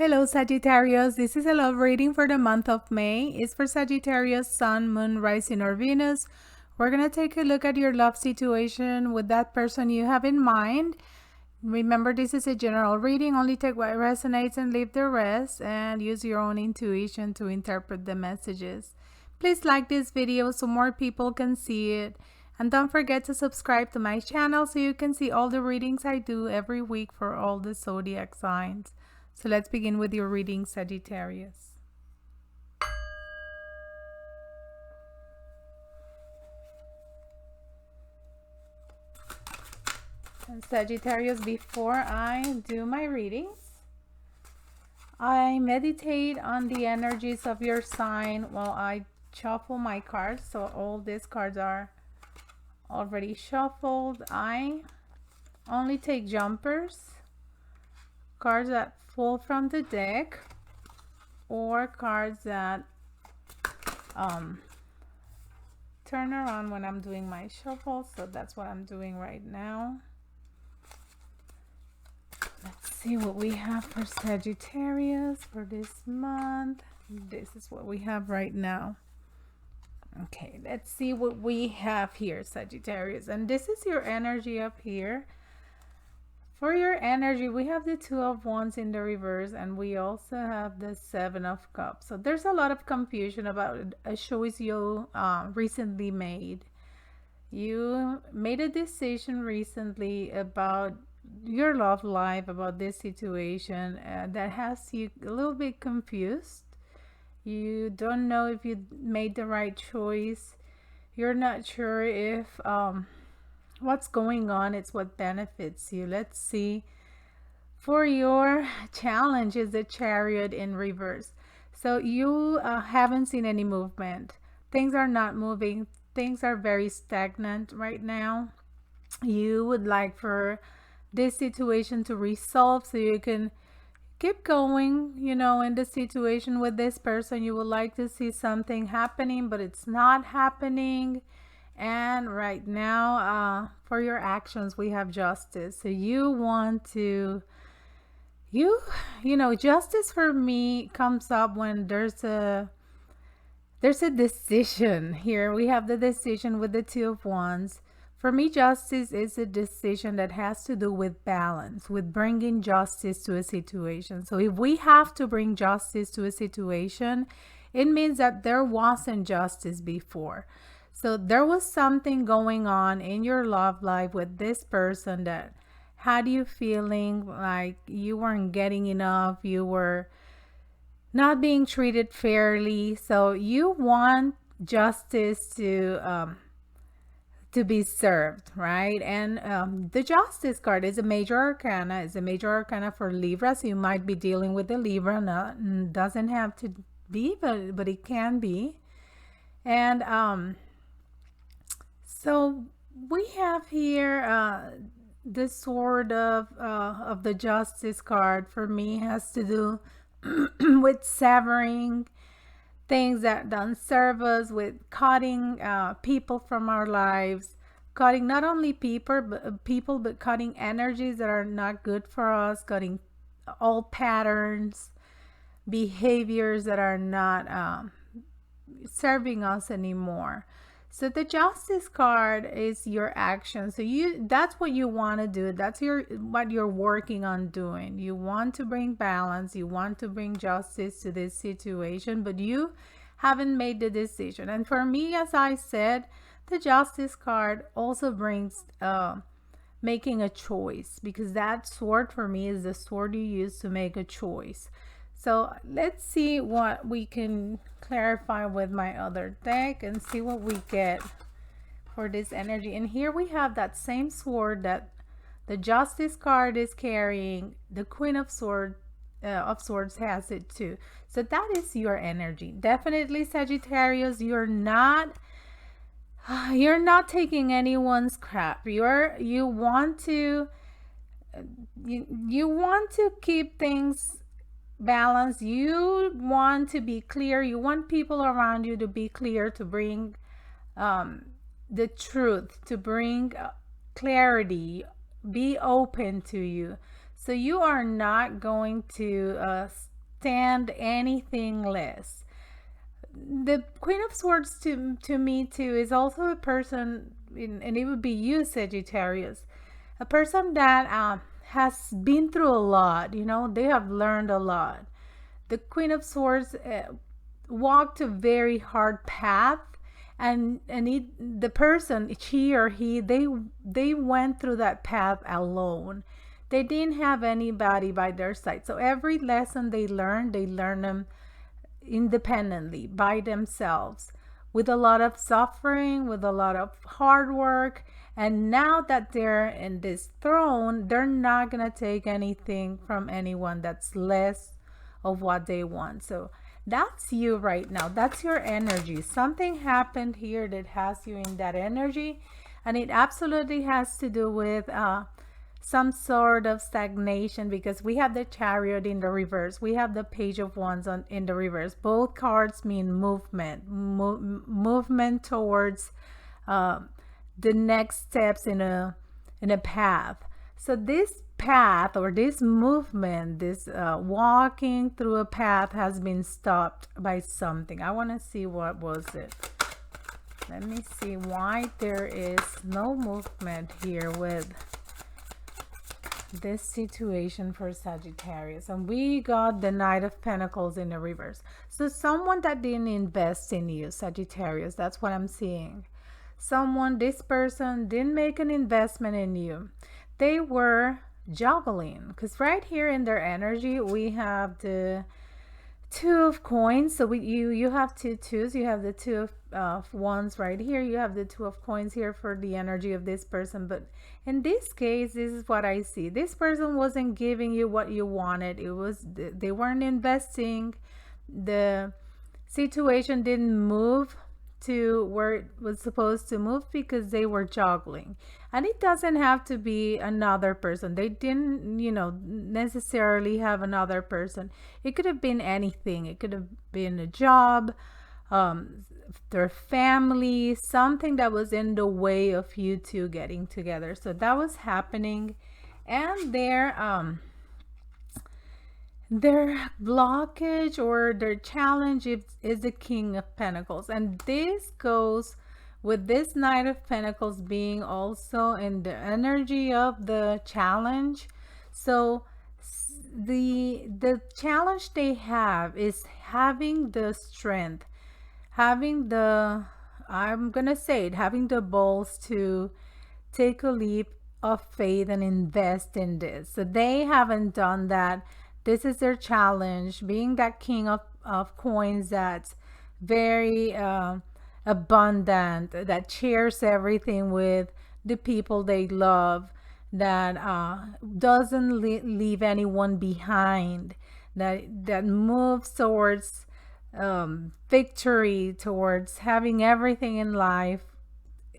Hello Sagittarius, this is a love reading for the month of May. It's for Sagittarius Sun, Moon, Rising or Venus. We're going to take a look at your love situation with that person you have in mind. Remember, this is a general reading. Only take what resonates and leave the rest, and use your own intuition to interpret the messages. Please like this video so more people can see it. And don't forget to subscribe to my channel so you can see all the readings I do every week for all the zodiac signs. So let's begin with your reading, Sagittarius. And Sagittarius, before I do my readings, I meditate on the energies of your sign while I shuffle my cards. So all these cards are already shuffled. I only take jumpers, cards that fall from the deck, or cards that turn around when I'm doing my shuffle. So that's what I'm doing right now. Let's see what we have for Sagittarius for this month. This is what we have right now. Okay, let's see what we have here, Sagittarius. And this is your energy up here. For your energy, we have the Two of Wands in the reverse, and we also have the Seven of Cups. So there's a lot of confusion about a choice you recently made. You made a decision recently about your love life, about this situation that has you a little bit confused. You don't know if you made the right choice. You're not sure if what's going on, it's what benefits you. Let's see. For your challenge is the Chariot in reverse. So you haven't seen any movement. Things are not moving. Things are very stagnant right now. You would like for this situation to resolve so you can keep going, you know, in the situation with this person. You would like to see something happening, but it's not happening. And right now, for your actions, we have Justice. So you want to, you know, justice for me comes up when there's a decision. Here we have the decision with the Two of Wands. For me, justice is a decision that has to do with balance, with bringing justice to a situation. So if we have to bring justice to a situation, it means that there wasn't justice before. So there was something going on in your love life with this person that had you feeling like you weren't getting enough, you were not being treated fairly. So you want justice to be served, right? And the Justice card is a major arcana. It's a major arcana for Libra. So you might be dealing with a Libra. Not, doesn't have to be, but it can be. And so we have here the Sword of the Justice card. For me, has to do with severing things that don't serve us, with cutting people from our lives, cutting not only people but cutting energies that are not good for us, cutting all patterns, behaviors that are not serving us anymore. So the Justice card is your action. So that's what you want to do. That's what you're working on doing. You want to bring balance. You want to bring justice to this situation, but you haven't made the decision. And for me, as I said, the Justice card also brings making a choice, because that sword for me is the sword you use to make a choice. So let's see what we can clarify with my other deck and see what we get for this energy. And here we have that same sword that the Justice card is carrying. The Queen of Swords has it too. So that is your energy. Definitely, Sagittarius, you're not taking anyone's crap. You want to keep things balance. You want to be clear. You want people around you to be clear, to bring the truth, to bring clarity, be open to you. So you are not going to stand anything less. The Queen of Swords to me too is also a person, and it would be you, Sagittarius, a person that has been through a lot. You know, they have learned a lot. The Queen of Swords walked a very hard path, and the person, she or he, they went through that path alone. They didn't have anybody by their side. So every lesson they learned them independently by themselves, with a lot of suffering, with a lot of hard work. And now that they're in this throne, they're not gonna take anything from anyone that's less of what they want. So that's you right now. That's your energy. Something happened here that has you in that energy, and it absolutely has to do with some sort of stagnation, because we have the Chariot in the reverse, we have the Page of Wands in the reverse. Both cards mean movement, movement towards the next steps in a path. So this path, or this movement, this walking through a path, has been stopped by something. I want to see what was it. Let me see why there is no movement here with this situation for Sagittarius. And we got the Knight of Pentacles in the reverse. So someone that didn't invest in you, Sagittarius, that's what I'm seeing. Someone, this person didn't make an investment in you. They were juggling, because right here in their energy we have the Two of Coins. So you have two twos. You have the Two of Wands right here. You have the Two of Coins here for the energy of this person. But in this case, this is what I see. This person wasn't giving you what you wanted. It was, they weren't investing. The situation didn't move to where it was supposed to move because they were juggling. And it doesn't have to be another person. They didn't, you know, necessarily have another person. It could have been anything. It could have been a job, their family, something that was in the way of you two getting together. So that was happening. And their blockage or their challenge is the King of Pentacles. And this goes with this Knight of Pentacles being also in the energy of the challenge. So the challenge they have is having the strength, having the, I'm gonna say it, having the balls to take a leap of faith and invest in this. So they haven't done that. This is their challenge, being that King of Coins that's very abundant, that shares everything with the people they love, that doesn't leave anyone behind, that moves towards victory, towards having everything in life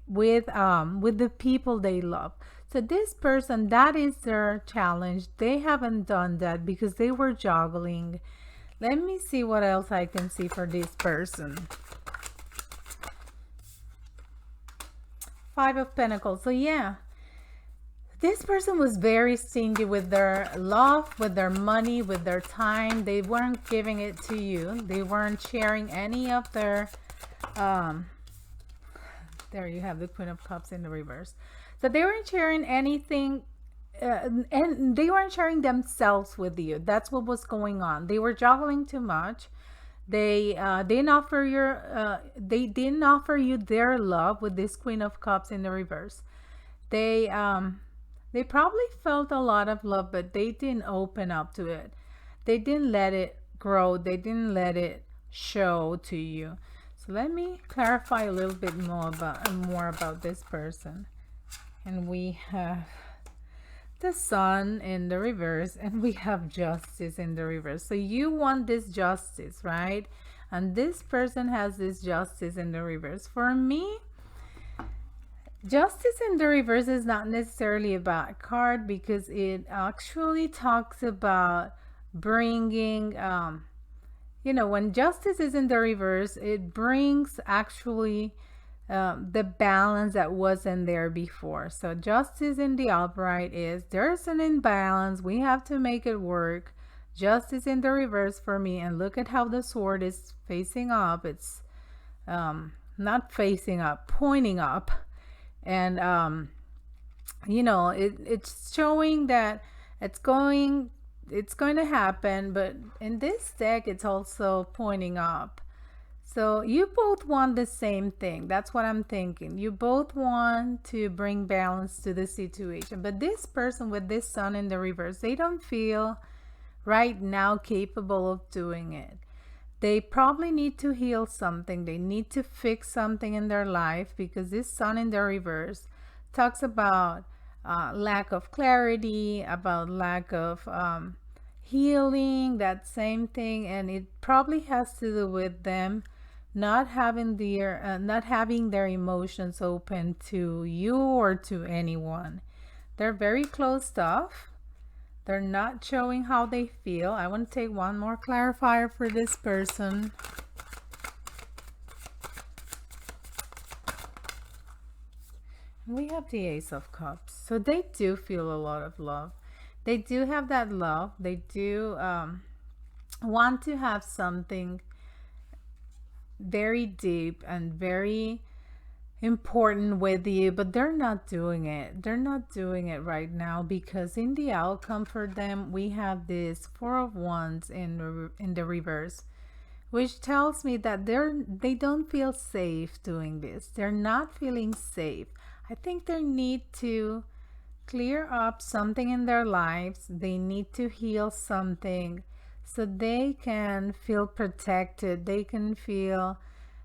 with the people they love. So this person, that is their challenge. They haven't done that because they were juggling. Let me see what else I can see for this person. Five of Pentacles. So yeah, this person was very stingy with their love, with their money, with their time. They weren't giving it to you. They weren't sharing any of their there you have the Queen of Cups in the reverse. So they weren't sharing anything, and they weren't sharing themselves with you. That's what was going on. They were juggling too much. They didn't offer you their love with this Queen of Cups in the reverse. They probably felt a lot of love, but they didn't open up to it. They didn't let it grow. They didn't let it show to you. So let me clarify a little bit more about this person. And we have the Sun in the reverse, and we have Justice in the reverse. So you want this justice, right? And this person has this Justice in the reverse. For me, Justice in the reverse is not necessarily a bad card, because it actually talks about bringing, you know, when Justice is in the reverse, it brings actually the balance that wasn't there before. So Justice in the upright is, there's an imbalance, we have to make it work. Justice in the reverse for me. And look at how the sword is facing up. It's not facing up, pointing up. And you know, it's showing that it's going to happen, but in this deck it's also pointing up. So you both want the same thing. That's what I'm thinking. You both want to bring balance to the situation, but this person with this sun in the reverse, they don't feel right now capable of doing it. They probably need to heal something. They need to fix something in their life, because this sun in the reverse talks about lack of clarity, about lack of healing, that same thing. And it probably has to do with them not having their emotions open to you or to anyone. They're very closed off. They're not showing how they feel. I want to take one more clarifier for this person. We have the Ace of Cups. So they do feel a lot of love. They do have that love. They do want to have something very deep and very important with you, but they're not doing it. They're not doing it right now, because in the outcome for them, we have this Four of Wands in the reverse, which tells me that they don't feel safe doing this. They're not feeling safe. I think they need to clear up something in their lives. They need to heal something so they can feel protected. They can feel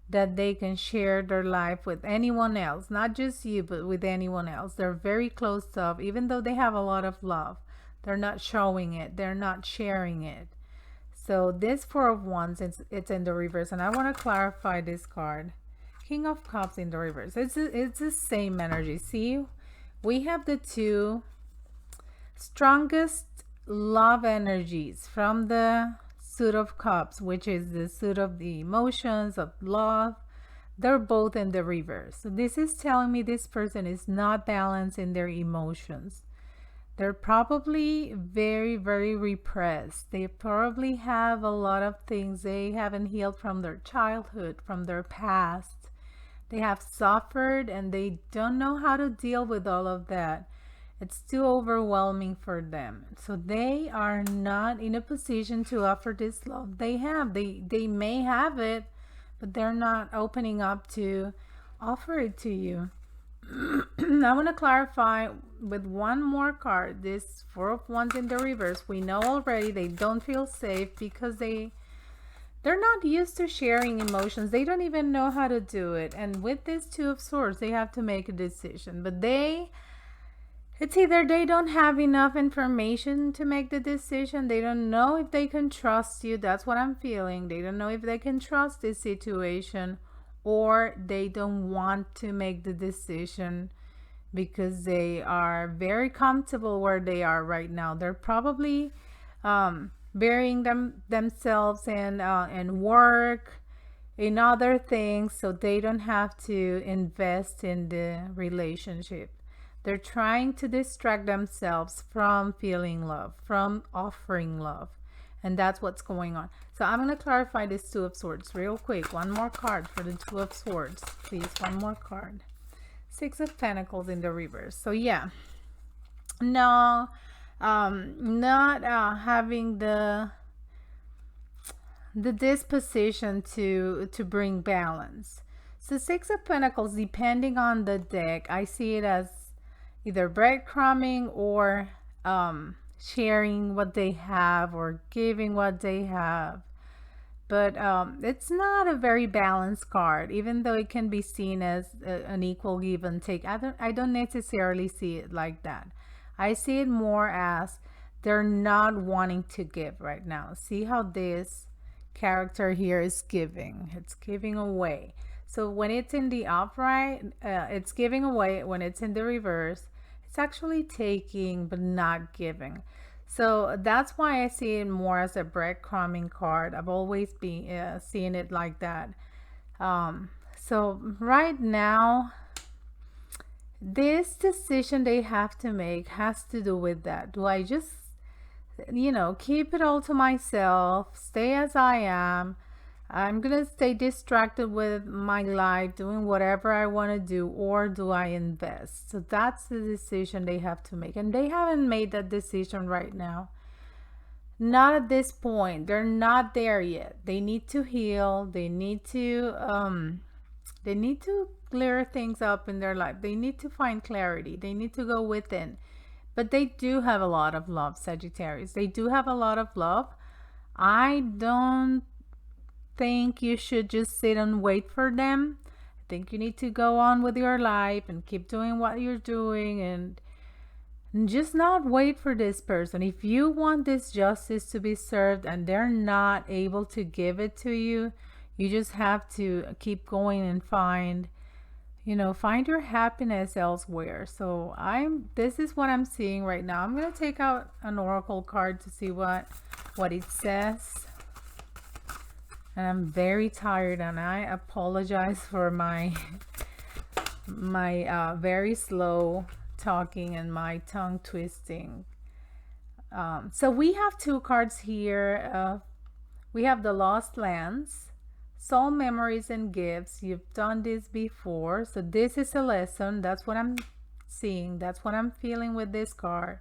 that they can share their life with anyone else, not just you, but with anyone else. They're very close up, even though they have a lot of love. They're not showing it. They're not sharing it. So this Four of Wands, it's in the reverse, and I want to clarify this card. King of Cups in the reverse. It's the same energy. See, we have the two strongest love energies from the Suit of Cups, which is the suit of the emotions, of love. They're both in the reverse. So this is telling me this person is not balanced in their emotions. They're probably very, very repressed. They probably have a lot of things they haven't healed from their childhood, from their past. They have suffered and they don't know how to deal with all of that. It's too overwhelming for them. So they are not in a position to offer this love. They may have it, but they're not opening up to offer it to you. I want to clarify with one more card. This Four of Wands in the reverse. We know already they don't feel safe because they're not used to sharing emotions. They don't even know how to do it. And with this Two of Swords, they have to make a decision. But it's either they don't have enough information to make the decision. They don't know if they can trust you. That's what I'm feeling. They don't know if they can trust this situation, or they don't want to make the decision because they are very comfortable where they are right now. They're probably burying themselves in work, in other things, so they don't have to invest in the relationship. They're trying to distract themselves from feeling love, from offering love. And that's what's going on. So I'm going to clarify this Two of Swords real quick. One more card for the Two of Swords. Please, one more card. Six of Pentacles in the reverse. So yeah. No, not having the disposition to bring balance. So Six of Pentacles, depending on the deck, I see it as either breadcrumbing or sharing what they have or giving what they have. But it's not a very balanced card, even though it can be seen as an equal give and take. I don't necessarily see it like that. I see it more as they're not wanting to give right now. See how this character here is giving. It's giving away. So when it's in the upright, it's giving away. When it's in the reverse, it's actually taking but not giving. So that's why I see it more as a breadcrumbing card. I've always been seeing it like that. So right now, this decision they have to make has to do with that. Do I just you know, keep it all to myself, stay as I am. I'm gonna stay distracted with my life, doing whatever I want to do, or do I invest? So that's the decision they have to make. And they haven't made that decision right now. Not at this point. They're not there yet. They need to heal. They need to clear things up in their life. They need to find clarity. They need to go within. But they do have a lot of love, Sagittarius. They do have a lot of love. I don't think you should just sit and wait for them. I think you need to go on with your life and keep doing what you're doing, and just not wait for this person. If you want this justice to be served and they're not able to give it to you, you just have to keep going and find your happiness elsewhere. So this is what I'm seeing right now. I'm going to take out an oracle card to see what it says. And I'm very tired, and I apologize for my very slow talking and my tongue twisting. So we have two cards here. We have the Lost Lands, Soul Memories and Gifts. You've done this before, so this is a lesson. That's what I'm seeing. That's what I'm feeling with this card.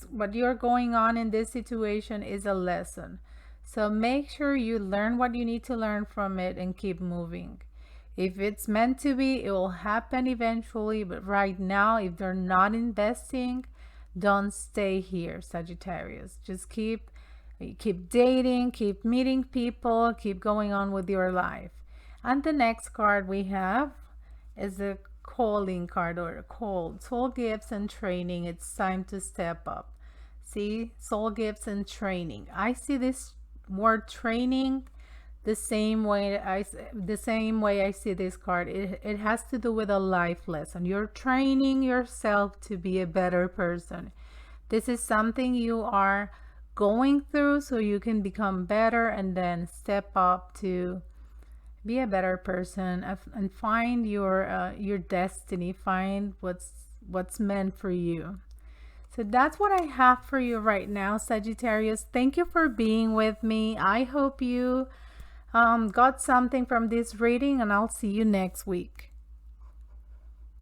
What you're going on in this situation is a lesson. So make sure you learn what you need to learn from it and keep moving. If it's meant to be, it will happen eventually. But right now, if they're not investing, don't stay here, Sagittarius. Just keep dating, keep meeting people, keep going on with your life. And the next card we have is the calling card, or called soul gifts and training. It's time to step up. See, soul gifts and training. I see this word training the same way I see this card. It has to do with a life lesson. You're training yourself to be a better person. This is something you are going through so you can become better and then step up to be a better person and find your destiny, find what's meant for you. So that's what I have for you right now, Sagittarius. Thank you for being with me. I hope you got something from this reading, and I'll see you next week.